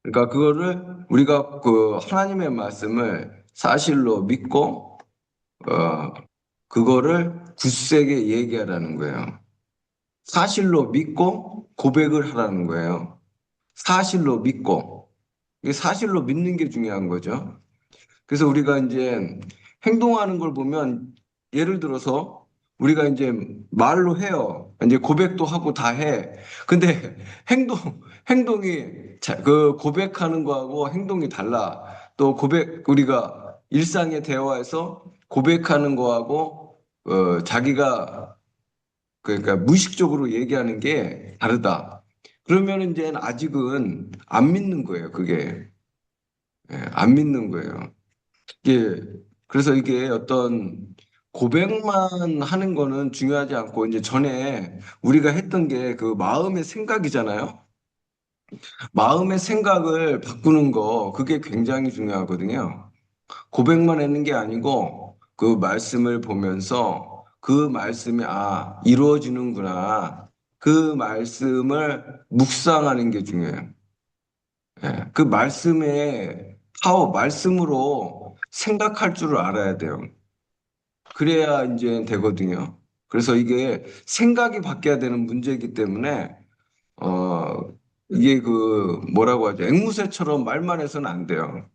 그러니까 그거를 우리가 그 하나님의 말씀을 사실로 믿고 어 그거를 굳세게 얘기하라는 거예요. 사실로 믿고 고백을 하라는 거예요. 사실로 믿고 이게 사실로 믿는 게 중요한 거죠. 그래서 우리가 이제 행동하는 걸 보면 예를 들어서 우리가 이제 말로 해요. 이제 고백도 하고 다 해. 근데 행동이 그 고백하는 거하고 행동이 달라. 또 우리가 일상의 대화에서 고백하는 거하고 자기가 그러니까 무의식적으로 얘기하는 게 다르다. 그러면 이제 아직은 안 믿는 거예요. 그게. 예, 안 믿는 거예요. 예. 그래서 이게 어떤 고백만 하는 거는 중요하지 않고 이제 전에 우리가 했던 게 그 마음의 생각이잖아요. 마음의 생각을 바꾸는 거 그게 굉장히 중요하거든요. 고백만 하는 게 아니고 그 말씀을 보면서 그 말씀이 이루어지는구나. 그 말씀을 묵상하는 게 중요해요. 예, 그 말씀의 말씀으로 생각할 줄 알아야 돼요. 그래야 이제 되거든요. 그래서 이게 생각이 바뀌어야 되는 문제이기 때문에, 어, 이게 그 뭐라고 하죠? 앵무새처럼 말만 해서는 안 돼요.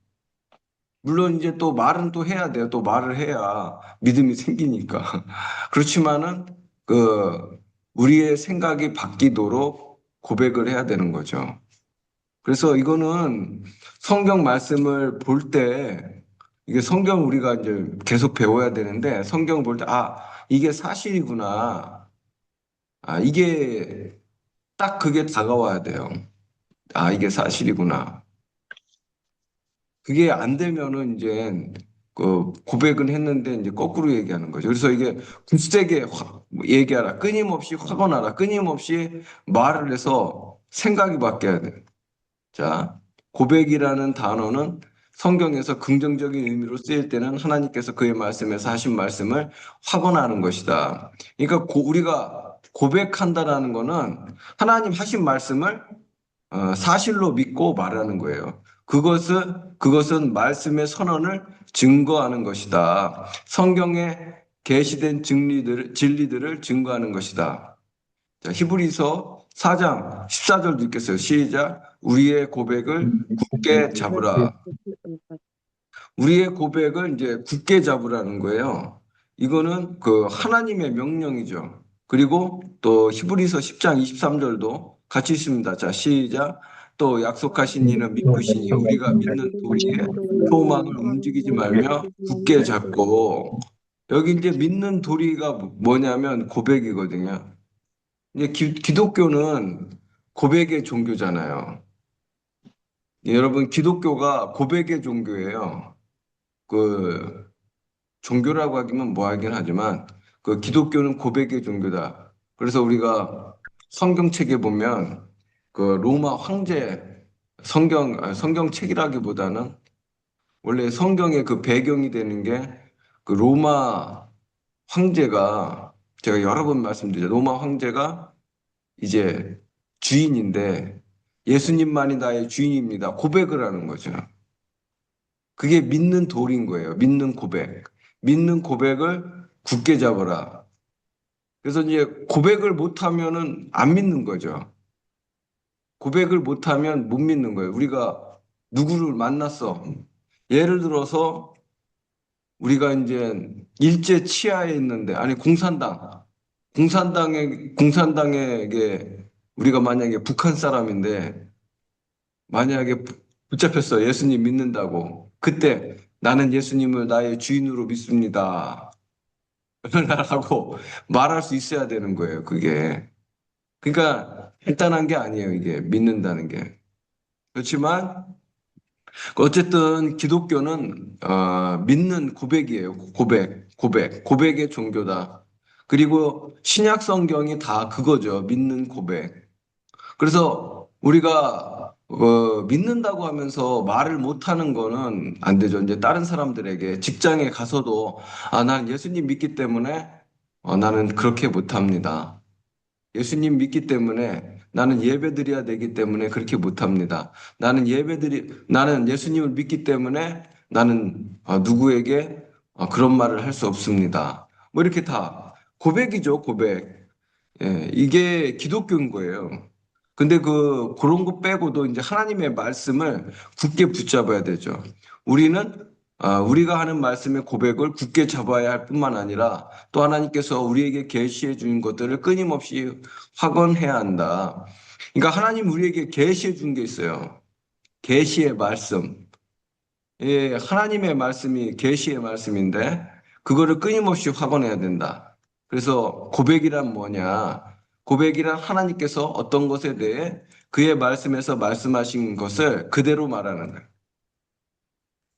물론 이제 또 말은 또 해야 돼요. 또 말을 해야 믿음이 생기니까. 그렇지만은 그 우리의 생각이 바뀌도록 고백을 해야 되는 거죠. 그래서 이거는 성경 말씀을 볼 때, 이게 성경 우리가 이제 계속 배워야 되는데, 성경 볼 때, 이게 사실이구나. 이게 딱 그게 다가와야 돼요. 이게 사실이구나. 그게 안 되면은 이제 그 고백은 했는데 이제 거꾸로 얘기하는 거죠. 그래서 이게 굳세게 얘기하라. 끊임없이 확언하라. 끊임없이 말을 해서 생각이 바뀌어야 돼. 자, 고백이라는 단어는 성경에서 긍정적인 의미로 쓰일 때는 하나님께서 그의 말씀에서 하신 말씀을 확언하는 것이다. 그러니까 우리가 고백한다라는 거는 하나님 하신 말씀을 사실로 믿고 말하는 거예요. 그것은 말씀의 선언을 증거하는 것이다. 성경에 계시된 진리들을 증거하는 것이다. 자, 히브리서 4장 14절도 읽겠어요. 시작. 우리의 고백을 굳게 잡으라. 우리의 고백을 이제 굳게 잡으라는 거예요. 이거는 그 하나님의 명령이죠. 그리고 또 히브리서 10장 23절도 같이 있습니다. 자, 시작. 또 약속하신 이는 믿으시니 우리가 믿는 도리에 소망을 움직이지 말며 굳게 잡고 여기 이제 믿는 도리가 뭐냐면 고백이거든요. 이제 기독교는 고백의 종교잖아요. 여러분, 기독교가 고백의 종교예요. 그, 종교라고 하기면 뭐 하긴 하지만, 그 기독교는 고백의 종교다. 그래서 우리가 성경책에 보면, 그 로마 황제, 성경책이라기보다는 원래 성경의 그 배경이 되는 게 그 로마 황제가, 제가 여러 번 말씀드렸죠. 로마 황제가 이제 주인인데 예수님만이 나의 주인입니다. 고백을 하는 거죠. 그게 믿는 도리인 거예요. 믿는 고백. 믿는 고백을 굳게 잡아라. 그래서 이제 고백을 못하면은 안 믿는 거죠. 고백을 못하면 못 믿는 거예요. 우리가 누구를 만났어. 예를 들어서 우리가 이제 일제 치하에 있는데, 아니, 공산당에게 우리가 만약에 북한 사람인데, 만약에 붙잡혔어. 예수님 믿는다고. 그때 나는 예수님을 나의 주인으로 믿습니다. 라고 말할 수 있어야 되는 거예요. 그게. 그러니까 간단한 게 아니에요. 이게 믿는다는 게. 그렇지만 어쨌든 기독교는 믿는 고백이에요. 고백의 종교다. 그리고 신약 성경이 다 그거죠. 믿는 고백. 그래서 우리가 믿는다고 하면서 말을 못하는 거는 안 되죠. 이제 다른 사람들에게 직장에 가서도 난 예수님 믿기 때문에 나는 그렇게 못합니다. 예수님 믿기 때문에 나는 예배드려야 되기 때문에 그렇게 못합니다. 나는 예수님을 믿기 때문에 나는 누구에게 그런 말을 할 수 없습니다. 뭐 이렇게 다 고백이죠, 고백. 예, 이게 기독교인 거예요. 근데 그런 거 빼고도 이제 하나님의 말씀을 굳게 붙잡아야 되죠. 우리는 우리가 하는 말씀의 고백을 굳게 잡아야 할 뿐만 아니라 또 하나님께서 우리에게 계시해 주는 것들을 끊임없이 확언해야 한다. 그러니까 하나님 우리에게 계시해 준 게 있어요. 계시의 말씀. 예, 하나님의 말씀이 계시의 말씀인데 그거를 끊임없이 확언해야 된다. 그래서 고백이란 뭐냐? 고백이란 하나님께서 어떤 것에 대해 그의 말씀에서 말씀하신 것을 그대로 말하는 거예요.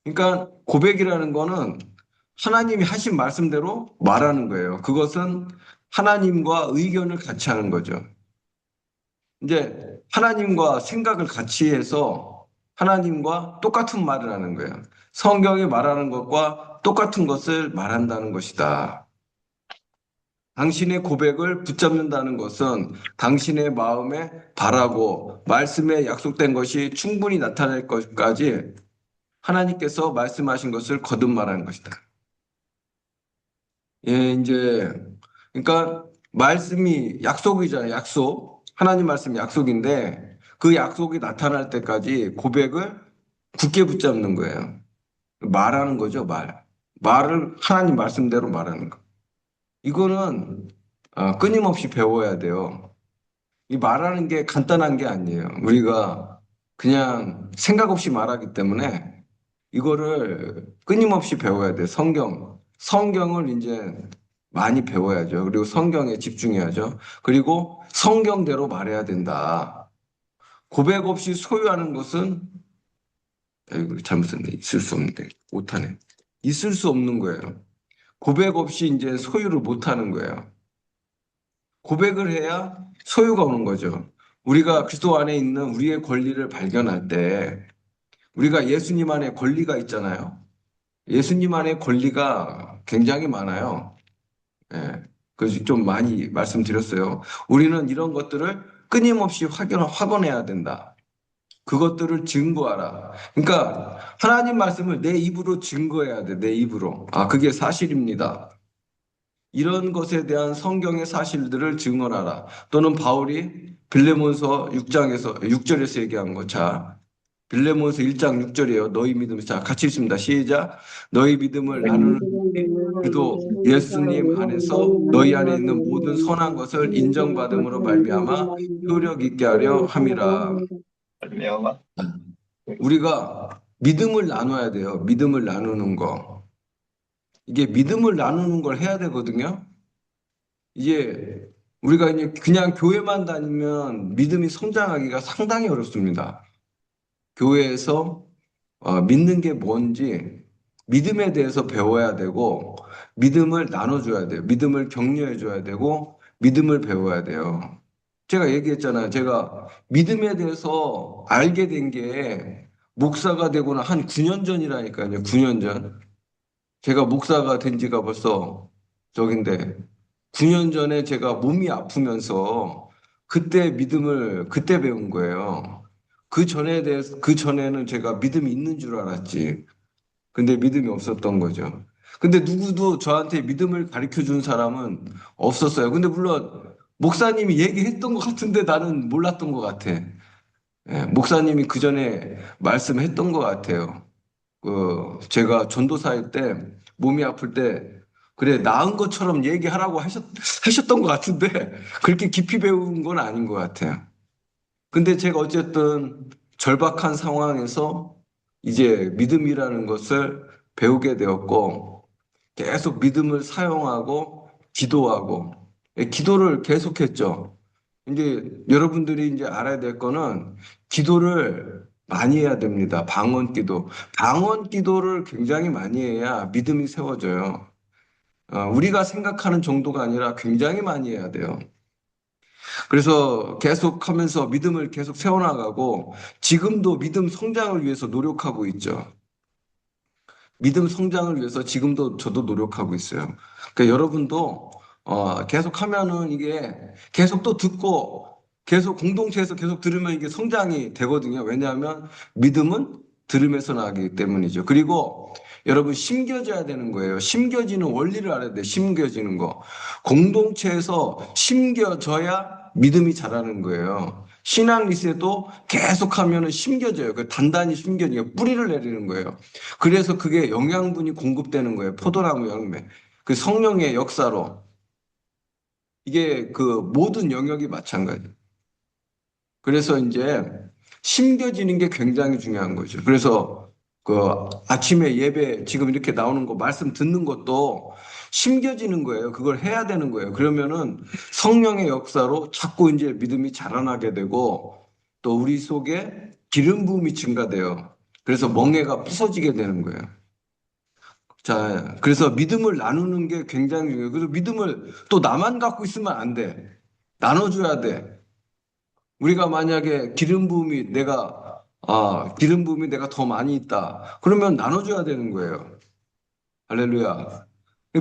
그러니까 고백이라는 거는 하나님이 하신 말씀대로 말하는 거예요. 그것은 하나님과 의견을 같이 하는 거죠. 이제 하나님과 생각을 같이 해서 하나님과 똑같은 말을 하는 거예요. 성경이 말하는 것과 똑같은 것을 말한다는 것이다. 당신의 고백을 붙잡는다는 것은 당신의 마음에 바라고 말씀에 약속된 것이 충분히 나타날 것까지 하나님께서 말씀하신 것을 거듭 말하는 것이다. 예, 이제, 그러니까 말씀이 약속이잖아요. 약속. 하나님 말씀이 약속인데 그 약속이 나타날 때까지 고백을 굳게 붙잡는 거예요. 말하는 거죠, 말. 말을 하나님 말씀대로 말하는 거. 이거는 끊임없이 배워야 돼요. 이 말하는 게 간단한 게 아니에요. 우리가 그냥 생각 없이 말하기 때문에 이거를 끊임없이 배워야 돼. 성경을 이제 많이 배워야죠. 그리고 성경에 집중해야죠. 그리고 성경대로 말해야 된다. 고백 없이 소유하는 것은, 이거 잘못 썼네. 있을 수 없는데. 못하네. 있을 수 없는 거예요. 고백 없이 이제 소유를 못하는 거예요. 고백을 해야 소유가 오는 거죠. 우리가 그리스도 안에 있는 우리의 권리를 발견할 때, 우리가 예수님 안에 권리가 있잖아요. 예수님 안에 권리가 굉장히 많아요. 예. 그래서 좀 많이 말씀드렸어요. 우리는 이런 것들을 끊임없이 확언해야 된다. 그것들을 증거하라. 그러니까 하나님 말씀을 내 입으로 증거해야 돼. 내 입으로. 그게 사실입니다. 이런 것에 대한 성경의 사실들을 증언하라. 또는 바울이 빌레몬서 6절에서 얘기한 것. 자, 빌레몬서 1장 6절이에요. 너희 믿음. 자, 같이 읽습니다. 시작. 너희 믿음을 나누는 그도 예수님 안에서 너희 안에 있는 모든 선한 것을 인정받음으로 말미암아 효력 있게 하려 함이라. 말미암아. 우리가 믿음을 나눠야 돼요. 믿음을 나누는 거. 이게 믿음을 나누는 걸 해야 되거든요. 이제 우리가 이제 그냥 교회만 다니면 믿음이 성장하기가 상당히 어렵습니다. 교회에서 믿는 게 뭔지 믿음에 대해서 배워야 되고 믿음을 나눠줘야 돼요. 믿음을 격려해줘야 되고 믿음을 배워야 돼요. 제가 얘기했잖아요. 제가 믿음에 대해서 알게 된 게 목사가 되고는 한 9년 전이라니까요. 9년 전. 제가 목사가 된 지가 벌써 저긴데 9년 전에 제가 몸이 아프면서 그때 믿음을 그때 배운 거예요. 그 전에는 제가 믿음이 있는 줄 알았지. 근데 믿음이 없었던 거죠. 근데 누구도 저한테 믿음을 가르쳐 준 사람은 없었어요. 근데 물론 목사님이 얘기했던 것 같은데 나는 몰랐던 것 같아. 예, 목사님이 그 전에 말씀했던 것 같아요. 제가 전도사일 때 몸이 아플 때 그래 나은 것처럼 얘기하라고 하셨던 것 같은데 그렇게 깊이 배운 건 아닌 것 같아요. 근데 제가 어쨌든 절박한 상황에서 이제 믿음이라는 것을 배우게 되었고 계속 믿음을 사용하고 기도하고 기도를 계속했죠. 이제 여러분들이 이제 알아야 될 거는 기도를 많이 해야 됩니다. 방언 기도. 방언 기도를 굉장히 많이 해야 믿음이 세워져요. 우리가 생각하는 정도가 아니라 굉장히 많이 해야 돼요. 그래서 계속 하면서 믿음을 계속 세워나가고 지금도 믿음 성장을 위해서 노력하고 있죠. 믿음 성장을 위해서 지금도 저도 노력하고 있어요. 그러니까 여러분도 계속 하면은 이게 계속 또 듣고 계속 공동체에서 계속 들으면 이게 성장이 되거든요. 왜냐하면 믿음은 들음에서 나기 때문이죠. 그리고 여러분 심겨져야 되는 거예요. 심겨지는 원리를 알아야 돼요. 심겨지는 거. 공동체에서 심겨져야 믿음이 자라는 거예요. 신앙 리세도 계속 하면은 심겨져요. 그 단단히 심겨지고 뿌리를 내리는 거예요. 그래서 그게 영양분이 공급되는 거예요. 포도나무 열매. 그 성령의 역사로. 이게 그 모든 영역이 마찬가지예요. 그래서 이제 심겨지는 게 굉장히 중요한 거죠. 그래서 그 아침에 예배 지금 이렇게 나오는 거 말씀 듣는 것도 심겨지는 거예요. 그걸 해야 되는 거예요. 그러면은 성령의 역사로 자꾸 이제 믿음이 자라나게 되고 또 우리 속에 기름 부음이 증가돼요. 그래서 멍에가 부서지게 되는 거예요. 자, 그래서 믿음을 나누는 게 굉장히 중요해요. 그래서 믿음을 또 나만 갖고 있으면 안 돼. 나눠줘야 돼. 우리가 만약에 기름 부음이 내가 더 많이 있다. 그러면 나눠줘야 되는 거예요. 할렐루야.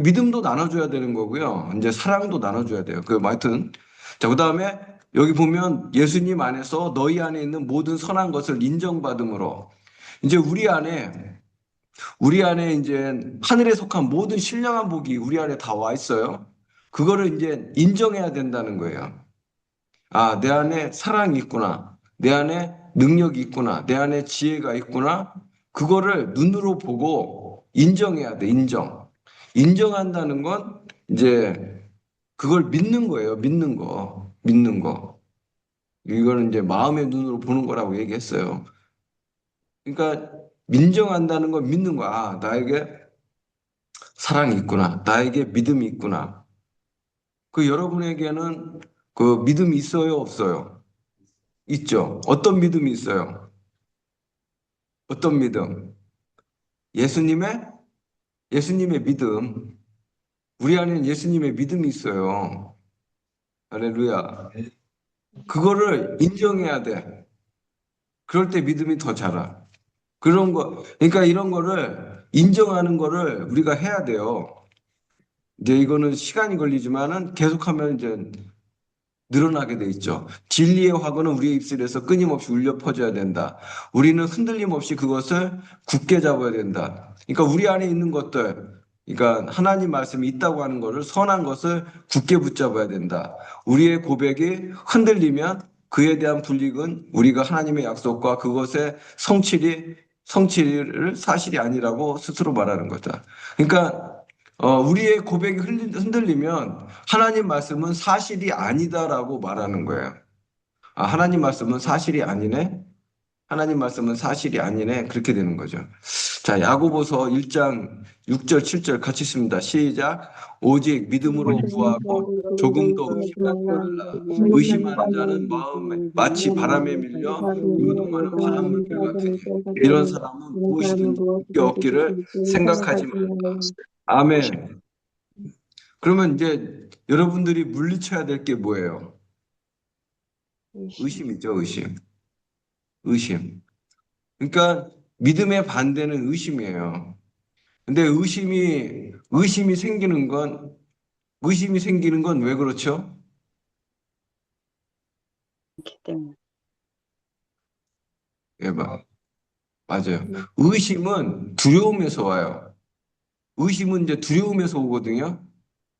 믿음도 나눠줘야 되는 거고요. 이제 사랑도 나눠줘야 돼요. 하여튼. 자, 그 다음에 여기 보면 예수님 안에서 너희 안에 있는 모든 선한 것을 인정받음으로 이제 우리 안에 이제 하늘에 속한 모든 신령한 복이 우리 안에 다 와 있어요. 그거를 이제 인정해야 된다는 거예요. 아, 내 안에 사랑이 있구나. 내 안에 능력이 있구나. 내 안에 지혜가 있구나. 그거를 눈으로 보고 인정해야 돼, 인정. 인정한다는 건 이제 그걸 믿는 거예요, 믿는 거. 믿는 거. 이거는 이제 마음의 눈으로 보는 거라고 얘기했어요. 그러니까 인정한다는 건 믿는 거야. 아, 나에게 사랑이 있구나. 나에게 믿음이 있구나. 그 여러분에게는 그 믿음이 있어요, 없어요? 있죠. 어떤 믿음이 있어요? 어떤 믿음? 예수님의 예수님의 믿음. 우리 안에는 예수님의 믿음이 있어요. 할렐루야. 그거를 인정해야 돼. 그럴 때 믿음이 더 자라. 그러니까 이런 거를 인정하는 거를 우리가 해야 돼요. 이제 이거는 시간이 걸리지만은 계속하면 이제 늘어나게 돼 있죠. 진리의 화근은 우리의 입술에서 끊임없이 울려 퍼져야 된다. 우리는 흔들림 없이 그것을 굳게 잡아야 된다. 그러니까 우리 안에 있는 것들, 그러니까 하나님 말씀이 있다고 하는 것을 선한 것을 굳게 붙잡아야 된다. 우리의 고백이 흔들리면 그에 대한 불이익은 우리가 하나님의 약속과 그것의 성취를 사실이 아니라고 스스로 말하는 거다. 그러니까 우리의 고백이 흔들리면 하나님 말씀은 사실이 아니다라고 말하는 거예요. 아, 하나님 말씀은 사실이 아니네? 하나님 말씀은 사실이 아니네? 그렇게 되는 거죠. 자, 야고보서 1장 6절, 7절 같이 읽습니다. 시작. 오직 믿음으로 구하고 조금 더 의심하지 말라. 의심하는 자는 마음에 마치 바람에 밀려 요동하는 바람물결 같으니 이런 사람은 무엇이든지 굳게 얻기를 생각하지 말라. 아멘. 그러면 이제 여러분들이 물리쳐야 될 게 뭐예요? 의심이죠, 의심. 의심. 그러니까 믿음의 반대는 의심이에요. 근데 의심이 생기는 건 왜 그렇죠? 있기 때문에. 예, 맞아요. 의심은 두려움에서 와요. 의심은 이제 두려움에서 오거든요.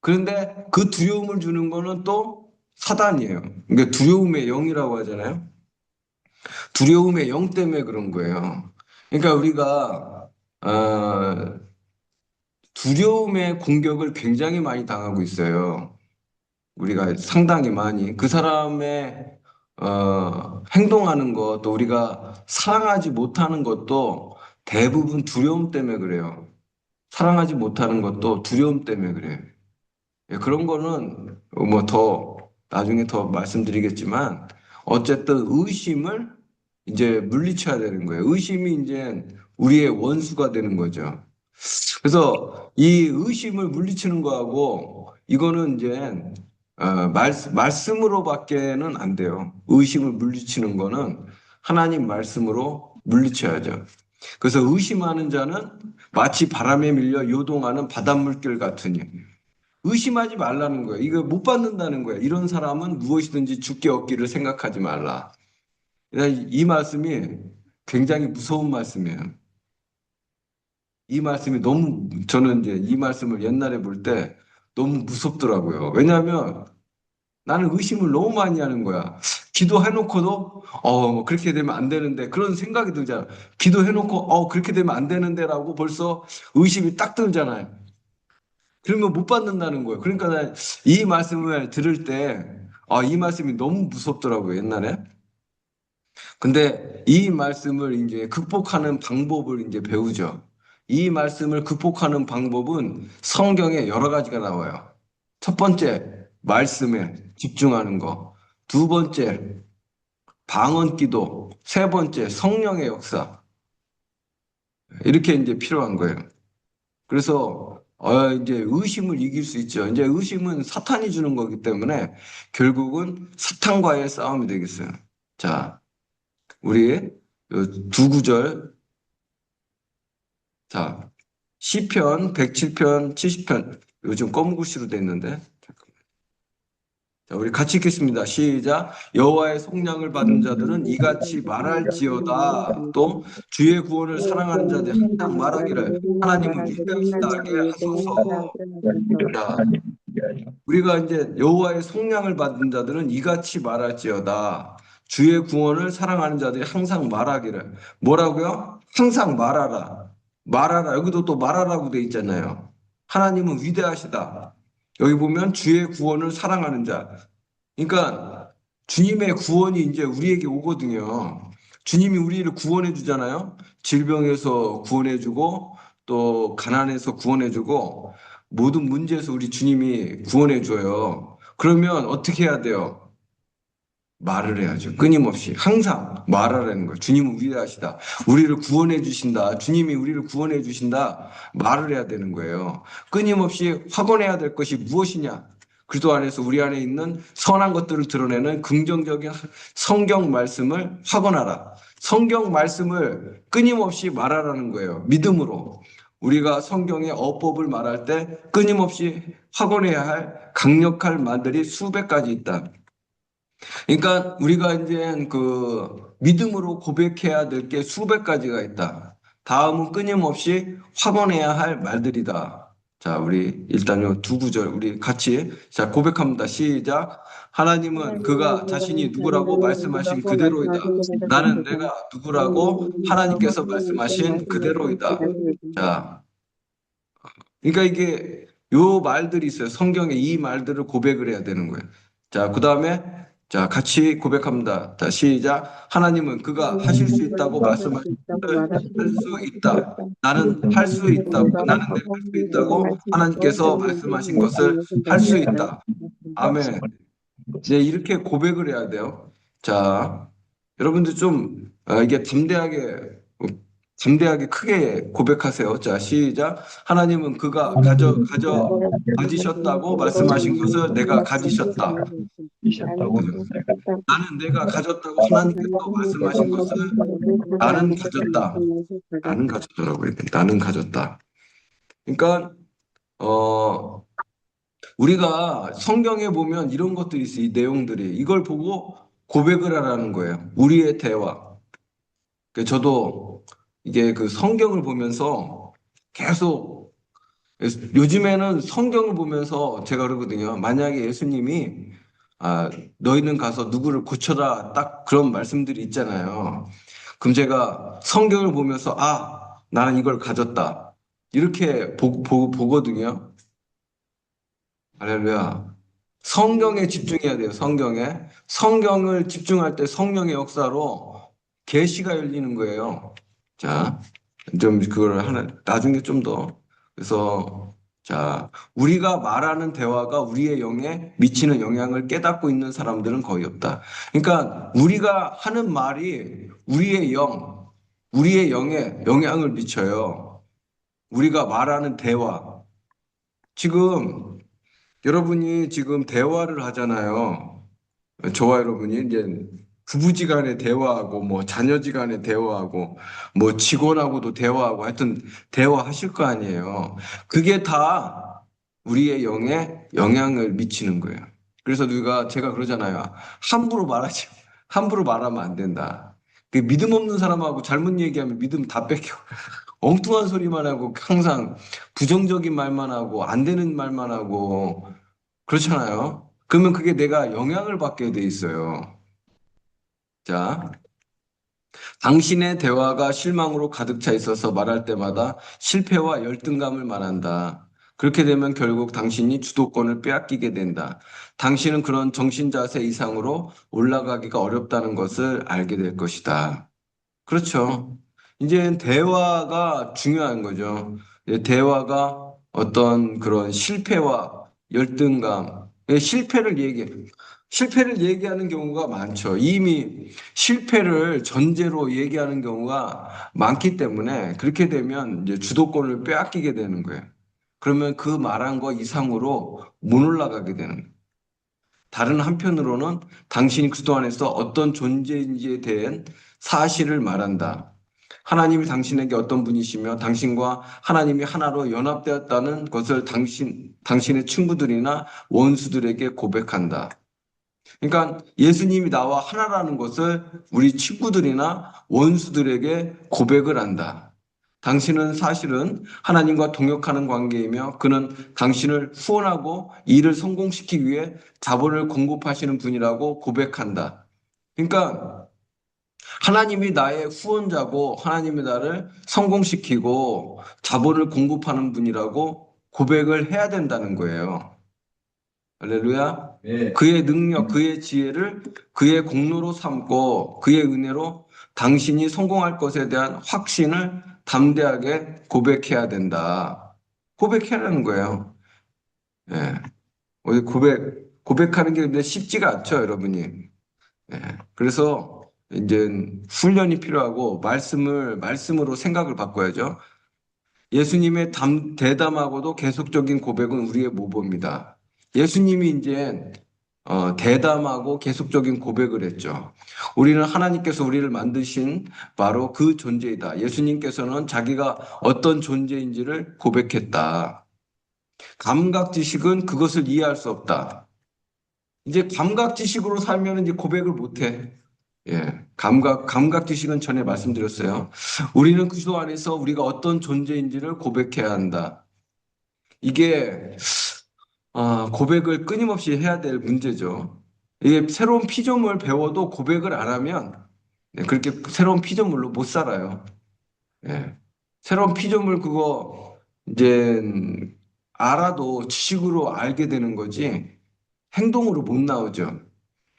그런데 그 두려움을 주는 거는 또 사단이에요. 그러니까 두려움의 영이라고 하잖아요. 두려움의 영 때문에 그런 거예요. 그러니까 우리가 두려움의 공격을 굉장히 많이 당하고 있어요. 우리가 상당히 많이 그 사람의 행동하는 것, 또 우리가 사랑하지 못하는 것도 대부분 두려움 때문에 그래요. 사랑하지 못하는 것도 두려움 때문에 그래요. 예, 그런 거는 뭐 더 나중에 더 말씀드리겠지만 어쨌든 의심을 이제 물리쳐야 되는 거예요. 의심이 이제 우리의 원수가 되는 거죠. 그래서 이 의심을 물리치는 거하고 이거는 이제 말씀으로밖에는 안 돼요. 의심을 물리치는 거는 하나님 말씀으로 물리쳐야죠. 그래서 의심하는 자는 마치 바람에 밀려 요동하는 바닷물결 같으니 의심하지 말라는 거예요. 이거 못 받는다는 거예요. 이런 사람은 무엇이든지 죽게 얻기를 생각하지 말라. 이 말씀이 굉장히 무서운 말씀이에요. 이 말씀이 너무, 저는 이제 이 말씀을 옛날에 볼 때 너무 무섭더라고요. 왜냐하면 나는 의심을 너무 많이 하는 거야. 기도해놓고도, 뭐 그렇게 되면 안 되는데, 그런 생각이 들잖아. 기도해놓고, 그렇게 되면 안 되는데라고 벌써 의심이 딱 들잖아요. 그러면 못 받는다는 거예요. 그러니까 난 이 말씀을 들을 때, 이 말씀이 너무 무섭더라고요, 옛날에. 근데 이 말씀을 이제 극복하는 방법을 이제 배우죠. 이 말씀을 극복하는 방법은 성경에 여러 가지가 나와요. 첫 번째, 말씀에 집중하는 거. 두 번째, 방언 기도. 세 번째, 성령의 역사. 이렇게 이제 필요한 거예요. 그래서 이제 의심을 이길 수 있죠. 이제 의심은 사탄이 주는 거기 때문에 결국은 사탄과의 싸움이 되겠어요. 자, 우리 두 구절. 자, 시편 107편, 70편. 요즘 검은 글씨로 돼 있는데. 자, 우리 같이 읽겠습니다. 시작. 여호와의 속량을 받은 자들은 이같이 말할지어다. 또 주의 구원을 사랑하는 자들 항상 말하기를 하나님은 위대하시다게 하소서. 자, 우리가 이제 여호와의 속량을 받은 자들은 이같이 말할지어다. 주의 구원을 사랑하는 자들이 항상 말하기를. 뭐라고요? 항상 말하라. 말하라. 여기도 또 말하라고 돼 있잖아요. 하나님은 위대하시다. 여기 보면 주의 구원을 사랑하는 자. 그러니까 주님의 구원이 이제 우리에게 오거든요. 주님이 우리를 구원해 주잖아요. 질병에서 구원해 주고 또 가난에서 구원해 주고 모든 문제에서 우리 주님이 구원해 줘요. 그러면 어떻게 해야 돼요? 말을 해야죠. 끊임없이. 항상 말하라는 거예요. 주님은 위대하시다. 우리를 구원해 주신다. 주님이 우리를 구원해 주신다. 말을 해야 되는 거예요. 끊임없이 확언해야 될 것이 무엇이냐? 그리스도 안에서 우리 안에 있는 선한 것들을 드러내는 긍정적인 성경 말씀을 확언하라. 성경 말씀을 끊임없이 말하라는 거예요. 믿음으로. 우리가 성경의 어법을 말할 때 끊임없이 확언해야 할 강력할 말들이 수백 가지 있다. 그러니까 우리가 이제 그 믿음으로 고백해야 될 게 수백 가지가 있다. 다음은 끊임없이 확언해야 할 말들이다. 자, 우리 일단 요두 구절 우리 같이 자 고백합니다. 시작. 하나님은 그가 자신이 누구라고 말씀하신 그대로이다. 나는 내가 누구라고 하나님께서 말씀하신 그대로이다. 자, 그러니까 이게 요 말들이 있어요. 성경에 이 말들을 고백을 해야 되는 거예요. 자, 그 다음에 자, 같이 고백합니다. 자, 시작. 하나님은 그가 하실 수 있다고 말씀하신 것을 할 수 있다. 나는 할 수 있다고, 나는 내가 할 수 있다고 하나님께서 말씀하신 것을 할 수 있다. 아멘. 이제 이렇게 고백을 해야 돼요. 자, 여러분들 좀 이게 담대하게 크게 고백하세요. 자, 시작. 하나님은 그가 가지셨다고 말씀하신 것을 내가 가지셨다. 나는 내가 가졌다고 하나님께서 말씀하신 것을 나는 가졌다. 나는 가졌더라고요. 나는 가졌다. 그러니까 어 우리가 성경에 보면 이런 것들이 있어요. 이 내용들이 이걸 보고 고백을 하라는 거예요. 우리의 대화. 저도 이게 그 성경을 보면서 계속 요즘에는 성경을 보면서 제가 그러거든요. 만약에 예수님이 너희는 가서 누구를 고쳐라 딱 그런 말씀들이 있잖아요. 그럼 제가 성경을 보면서 나는 이걸 가졌다. 이렇게 보거든요. 할렐루야. 성경에 집중해야 돼요. 성경에. 성경을 집중할 때 성령의 역사로 계시가 열리는 거예요. 자, 좀 그걸 나중에 좀 더. 그래서 자, 우리가 말하는 대화가 우리의 영에 미치는 영향을 깨닫고 있는 사람들은 거의 없다. 그러니까 우리가 하는 말이 우리의 영에 영향을 미쳐요. 우리가 말하는 대화. 지금 여러분이 지금 대화를 하잖아요. 저와 여러분이 이제 부부지간에 대화하고 뭐 자녀지간에 대화하고 뭐 직원하고도 대화하고 하여튼 대화하실 거 아니에요. 그게 다 우리의 영에 영향을 미치는 거예요. 그래서 제가 그러잖아요. 함부로 말하면 안 된다. 그 믿음 없는 사람하고 잘못 얘기하면 믿음 다 뺏겨. 엉뚱한 소리만 하고 항상 부정적인 말만 하고 안 되는 말만 하고 그렇잖아요. 그러면 그게 내가 영향을 받게 돼 있어요. 자, 당신의 대화가 실망으로 가득 차 있어서 말할 때마다 실패와 열등감을 말한다. 그렇게 되면 결국 당신이 주도권을 빼앗기게 된다. 당신은 그런 정신 자세 이상으로 올라가기가 어렵다는 것을 알게 될 것이다. 그렇죠. 이제 대화가 중요한 거죠. 이제 대화가 어떤 그런 실패와 열등감, 실패를 얘기하는 경우가 많죠. 이미 실패를 전제로 얘기하는 경우가 많기 때문에 그렇게 되면 이제 주도권을 빼앗기게 되는 거예요. 그러면 그 말한 거 이상으로 못 올라가게 되는 거예요. 다른 한편으로는 당신이 그동안에서 어떤 존재인지에 대한 사실을 말한다. 하나님이 당신에게 어떤 분이시며 당신과 하나님이 하나로 연합되었다는 것을 당신의 친구들이나 원수들에게 고백한다. 그러니까 예수님이 나와 하나라는 것을 우리 친구들이나 원수들에게 고백을 한다. 당신은 사실은 하나님과 동역하는 관계이며 그는 당신을 후원하고 일을 성공시키기 위해 자본을 공급하시는 분이라고 고백한다. 그러니까 하나님이 나의 후원자고 하나님이 나를 성공시키고 자본을 공급하는 분이라고 고백을 해야 된다는 거예요. 할렐루야. 네. 그의 능력, 그의 지혜를 그의 공로로 삼고 그의 은혜로 당신이 성공할 것에 대한 확신을 담대하게 고백해야 된다. 고백해라는 거예요. 예. 우리 고백하는 게 근데 쉽지가 않죠, 여러분이. 예. 그래서 이제 훈련이 필요하고 말씀으로 생각을 바꿔야죠. 예수님의 대담하고도 계속적인 고백은 우리의 모범입니다. 예수님이 이제 대담하고 계속적인 고백을 했죠. 우리는 하나님께서 우리를 만드신 바로 그 존재이다. 예수님께서는 자기가 어떤 존재인지를 고백했다. 감각 지식은 그것을 이해할 수 없다. 이제 감각 지식으로 살면 이제 고백을 못 해. 예. 감각 지식은 전에 말씀드렸어요. 우리는 그리스도 안에서 우리가 어떤 존재인지를 고백해야 한다. 이게 고백을 끊임없이 해야 될 문제죠. 이게 새로운 피조물 배워도 고백을 안 하면 그렇게 새로운 피조물로 못 살아요. 예. 새로운 피조물 그거 이제 알아도 지식으로 알게 되는 거지 행동으로 못 나오죠.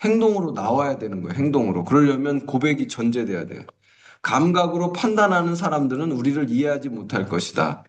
행동으로 나와야 되는 거예요. 행동으로. 그러려면 고백이 전제돼야 돼요. 감각으로 판단하는 사람들은 우리를 이해하지 못할 것이다.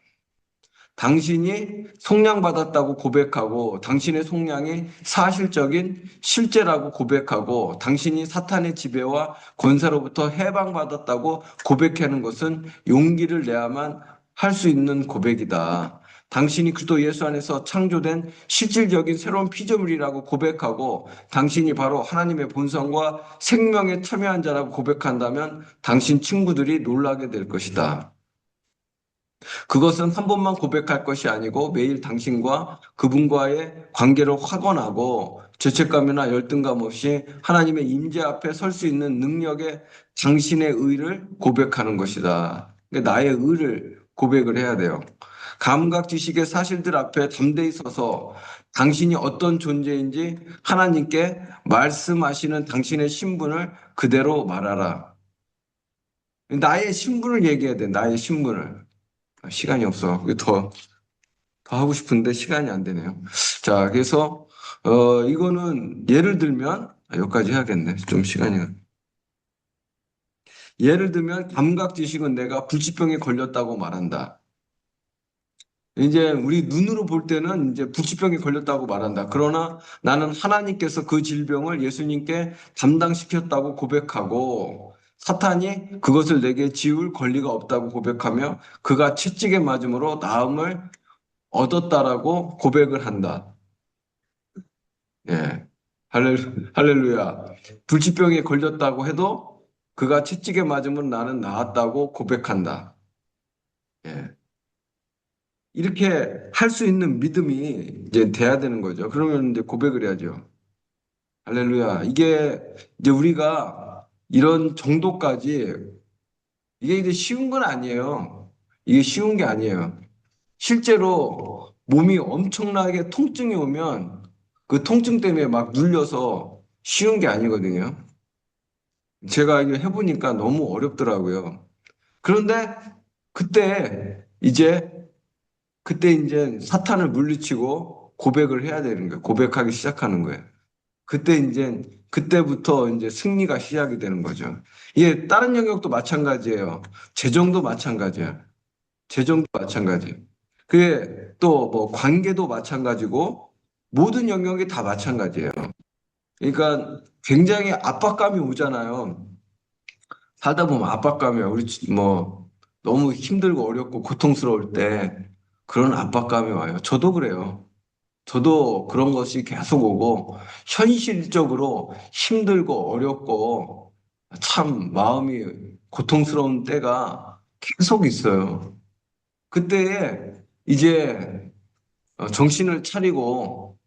당신이 속량받았다고 고백하고 당신의 속량이 사실적인 실제라고 고백하고 당신이 사탄의 지배와 권세로부터 해방받았다고 고백하는 것은 용기를 내야만 할 수 있는 고백이다. 당신이 그리스도 예수 안에서 창조된 실질적인 새로운 피조물이라고 고백하고 당신이 바로 하나님의 본성과 생명에 참여한 자라고 고백한다면 당신 친구들이 놀라게 될 것이다. 그것은 한 번만 고백할 것이 아니고 매일 당신과 그분과의 관계를 확언하고 죄책감이나 열등감 없이 하나님의 임재 앞에 설 수 있는 능력의 당신의 의를 고백하는 것이다. 그러니까 나의 의를 고백을 해야 돼요. 감각 지식의 사실들 앞에 담대히 서서 당신이 어떤 존재인지 하나님께 말씀하시는 당신의 신분을 그대로 말하라. 나의 신분을 얘기해야 돼. 나의 신분을. 시간이 없어. 더 하고 싶은데 시간이 안 되네요. 자, 그래서, 이거는 예를 들면, 여기까지 해야겠네. 좀 시간이. 예를 들면, 감각 지식은 내가 불치병에 걸렸다고 말한다. 이제 우리 눈으로 볼 때는 이제 불치병에 걸렸다고 말한다. 그러나 나는 하나님께서 그 질병을 예수님께 담당시켰다고 고백하고 사탄이 그것을 내게 지울 권리가 없다고 고백하며 그가 채찍에 맞음으로 나음을 얻었다라고 고백을 한다. 예. 할렐루야. 불치병에 걸렸다고 해도 그가 채찍에 맞으면 나는 나았다고 고백한다. 예. 이렇게 할 수 있는 믿음이 이제 돼야 되는 거죠. 그러면 이제 고백을 해야죠. 할렐루야. 이게 이제 우리가 이런 정도까지 이게 이제 쉬운 건 아니에요. 이게 쉬운 게 아니에요. 실제로 몸이 엄청나게 통증이 오면 그 통증 때문에 막 눌려서 쉬운 게 아니거든요. 제가 이거 해보니까 너무 어렵더라고요. 그런데 그때 이제 그때 이제 사탄을 물리치고 고백을 해야 되는 거예요. 고백하기 시작하는 거예요. 그때 이제 그때부터 이제 승리가 시작이 되는 거죠. 이게 다른 영역도 마찬가지예요. 재정도 마찬가지야. 재정도 마찬가지. 그게 또 뭐 관계도 마찬가지고 모든 영역이 다 마찬가지예요. 그러니까 굉장히 압박감이 오잖아요. 살다 보면 압박감이 와. 뭐 너무 힘들고 어렵고 고통스러울 때 그런 압박감이 와요. 저도 그래요. 저도 그런 것이 계속 오고 현실적으로 힘들고 어렵고 참 마음이 고통스러운 때가 계속 있어요. 그때에 이제 정신을 차리고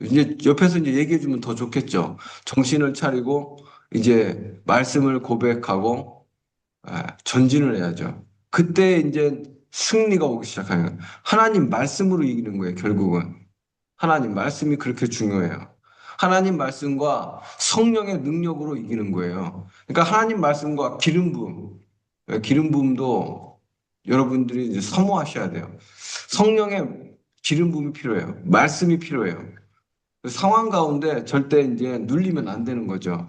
이제 옆에서 이제 얘기해 주면 더 좋겠죠. 정신을 차리고 이제 말씀을 고백하고 전진을 해야죠. 그때 이제 승리가 오기 시작하는 거예요. 하나님 말씀으로 이기는 거예요, 결국은. 하나님 말씀이 그렇게 중요해요. 하나님 말씀과 성령의 능력으로 이기는 거예요. 그러니까 하나님 말씀과 기름 부음, 기름 부음도 여러분들이 이제 사모하셔야 돼요. 성령의 기름 부음이 필요해요. 말씀이 필요해요. 그 상황 가운데 절대 이제 눌리면 안 되는 거죠.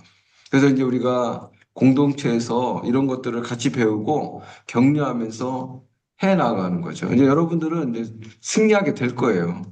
그래서 이제 우리가 공동체에서 이런 것들을 같이 배우고 격려하면서 해 나가는 거죠. 이제 여러분들은 이제 승리하게 될 거예요.